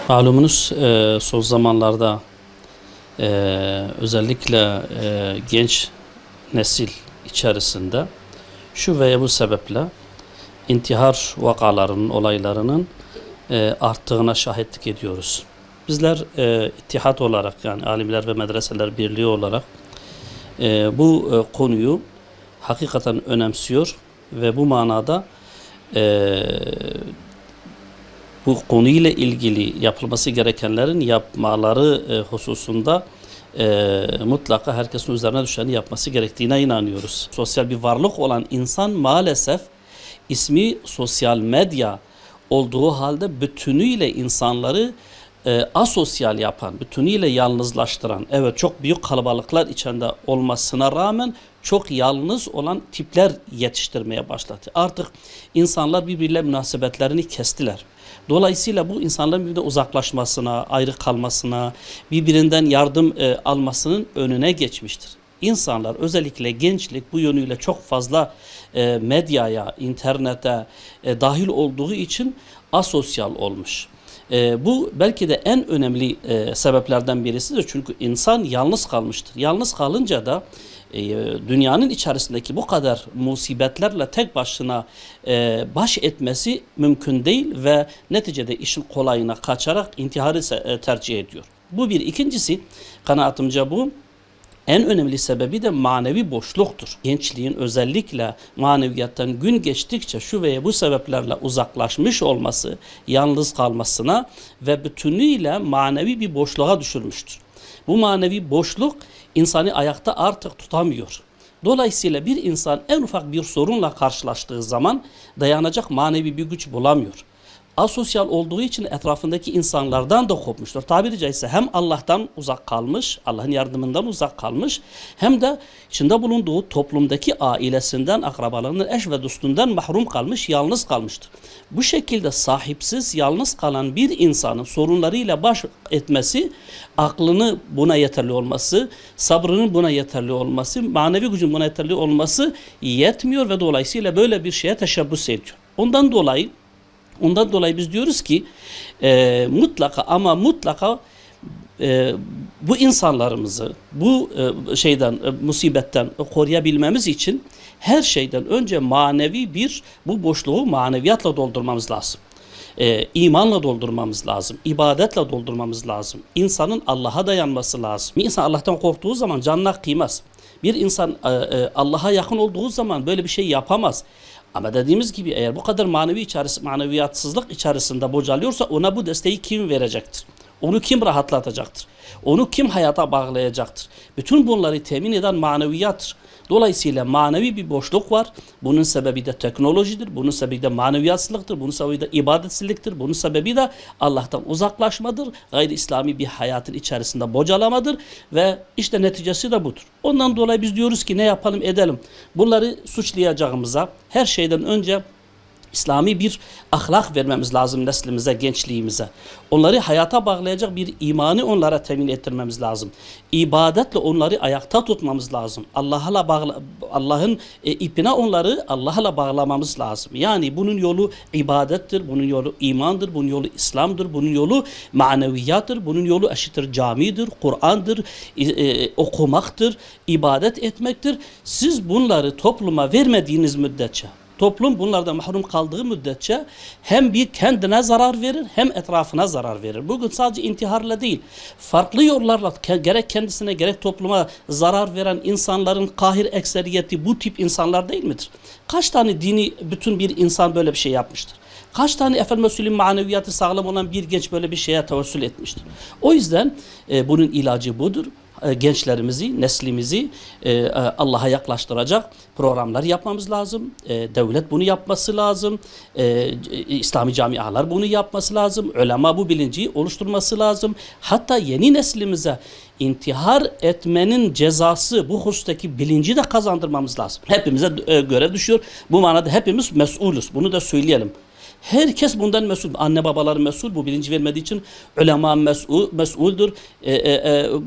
Malumunuz son zamanlarda özellikle genç nesil içerisinde şu veya bu sebeple intihar vakalarının, olaylarının arttığına şahitlik ediyoruz. Bizler ittihat olarak, yani alimler ve medreseler birliği olarak bu konuyu hakikaten önemsiyor ve bu manada bu konuyla ilgili yapılması gerekenlerin yapmaları hususunda mutlaka herkesin üzerine düşeni yapması gerektiğine inanıyoruz. Sosyal bir varlık olan insan maalesef ismi sosyal medya olduğu halde bütünüyle insanları asosyal yapan, bütünüyle yalnızlaştıran, evet çok büyük kalabalıklar içinde olmasına rağmen çok yalnız olan tipler yetiştirmeye başladı. Artık insanlar birbiriyle münasebetlerini kestiler. Dolayısıyla bu insanların birbirinden uzaklaşmasına, ayrı kalmasına, birbirinden yardım almasının önüne geçmiştir. İnsanlar, özellikle gençlik bu yönüyle çok fazla medyaya, internete dahil olduğu için asosyal olmuş. Bu belki de en önemli sebeplerden birisidir. Çünkü insan yalnız kalmıştır. Yalnız kalınca da dünyanın içerisindeki bu kadar musibetlerle tek başına baş etmesi mümkün değil ve neticede işin kolayına kaçarak intiharı tercih ediyor. Bu bir. İkincisi, kanaatimce bu, en önemli sebebi de manevi boşluktur. Gençliğin özellikle maneviyattan gün geçtikçe şu veya bu sebeplerle uzaklaşmış olması, yalnız kalmasına ve bütünüyle manevi bir boşluğa düşürmüştür. Bu manevi boşluk insanı ayakta artık tutamıyor. Dolayısıyla bir insan en ufak bir sorunla karşılaştığı zaman dayanacak manevi bir güç bulamıyor. Asosyal olduğu için etrafındaki insanlardan da kopmuştur. Tabiri caizse hem Allah'tan uzak kalmış, Allah'ın yardımından uzak kalmış, hem de içinde bulunduğu toplumdaki ailesinden, akrabalarından, eş ve dostundan mahrum kalmış, yalnız kalmıştır. Bu şekilde sahipsiz, yalnız kalan bir insanın sorunlarıyla baş etmesi, aklını buna yeterli olması, sabrının buna yeterli olması, manevi gücün buna yeterli olması yetmiyor ve dolayısıyla böyle bir şeye teşebbüs ediyor. Ondan dolayı biz diyoruz ki mutlaka ama mutlaka bu insanlarımızı bu musibetten koruyabilmemiz için her şeyden önce manevi bu boşluğu maneviyatla doldurmamız lazım. İmanla doldurmamız lazım. İbadetle doldurmamız lazım. İnsanın Allah'a dayanması lazım. Bir insan Allah'tan korktuğu zaman canına kıymaz. Bir insan Allah'a yakın olduğu zaman böyle bir şey yapamaz. Ama dediğimiz gibi eğer bu kadar maneviyatsızlık içerisinde bocalıyorsa ona bu desteği kim verecektir? Onu kim rahatlatacaktır? Onu kim hayata bağlayacaktır? Bütün bunları temin eden maneviyattır. Dolayısıyla manevi bir boşluk var. Bunun sebebi de teknolojidir. Bunun sebebi de maneviyatsızlıktır. Bunun sebebi de ibadetsizliktir. Bunun sebebi de Allah'tan uzaklaşmadır. Gayri İslami bir hayatın içerisinde bocalamadır. Ve işte neticesi de budur. Ondan dolayı biz diyoruz ki ne yapalım edelim. Bunları suçlayacağımıza her şeyden önce İslami bir ahlak vermemiz lazım neslimize, gençliğimize. Onları hayata bağlayacak bir imanı onlara temin ettirmemiz lazım. İbadetle onları ayakta tutmamız lazım. Allah'ın ipine onları Allah'la bağlamamız lazım. Yani bunun yolu ibadettir, bunun yolu imandır, bunun yolu İslam'dır, bunun yolu maneviyattır, bunun yolu eşittir camidir, Kur'an'dır, okumaktır, ibadet etmektir. Siz bunları topluma vermediğiniz müddetçe, toplum bunlardan mahrum kaldığı müddetçe hem bir kendine zarar verir hem etrafına zarar verir. Bugün sadece intiharla değil, farklı yollarla gerek kendisine gerek topluma zarar veren insanların kahir ekseriyeti bu tip insanlar değil midir? Kaç tane dini bütün bir insan böyle bir şey yapmıştır? Kaç tane efendim söyleyeyim maneviyatı sağlam olan bir genç böyle bir şeye tevessül etmiştir? O yüzden bunun ilacı budur. Gençlerimizi, neslimizi Allah'a yaklaştıracak programlar yapmamız lazım. Devlet bunu yapması lazım. İslami camialar bunu yapması lazım. Ulema bu bilinci oluşturması lazım. Hatta yeni neslimize intihar etmenin cezası, bu husustaki bilinci de kazandırmamız lazım. Hepimize görev düşüyor. Bu manada hepimiz mesulüz. Bunu da söyleyelim. Herkes bundan mesul. Anne babalar mesul. Bu bilinci vermediği için ulema mesuldür.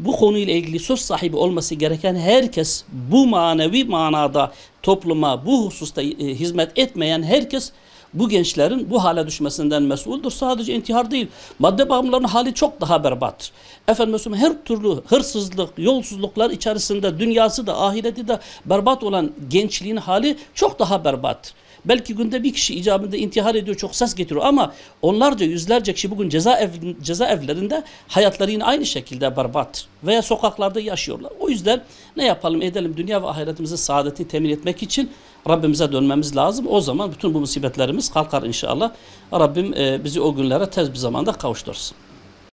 Bu konuyla ilgili söz sahibi olması gereken herkes, bu manevi manada topluma bu hususta hizmet etmeyen herkes bu gençlerin bu hale düşmesinden mesuldür. Sadece intihar değil. Madde bağımlılarının hali çok daha berbattır. Efendim her türlü hırsızlık, yolsuzluklar içerisinde dünyası da ahireti de berbat olan gençliğin hali çok daha berbattır. Belki günde bir kişi icabında intihar ediyor, çok ses getiriyor ama onlarca, yüzlerce kişi bugün cezaevlerinde hayatları yine aynı şekilde berbattır. Veya sokaklarda yaşıyorlar. O yüzden ne yapalım edelim, dünya ve ahiretimizin saadetini temin etmek için Rabbimize dönmemiz lazım. O zaman bütün bu musibetlerimiz kalkar inşallah. Rabbim bizi o günlere tez bir zamanda kavuştursun.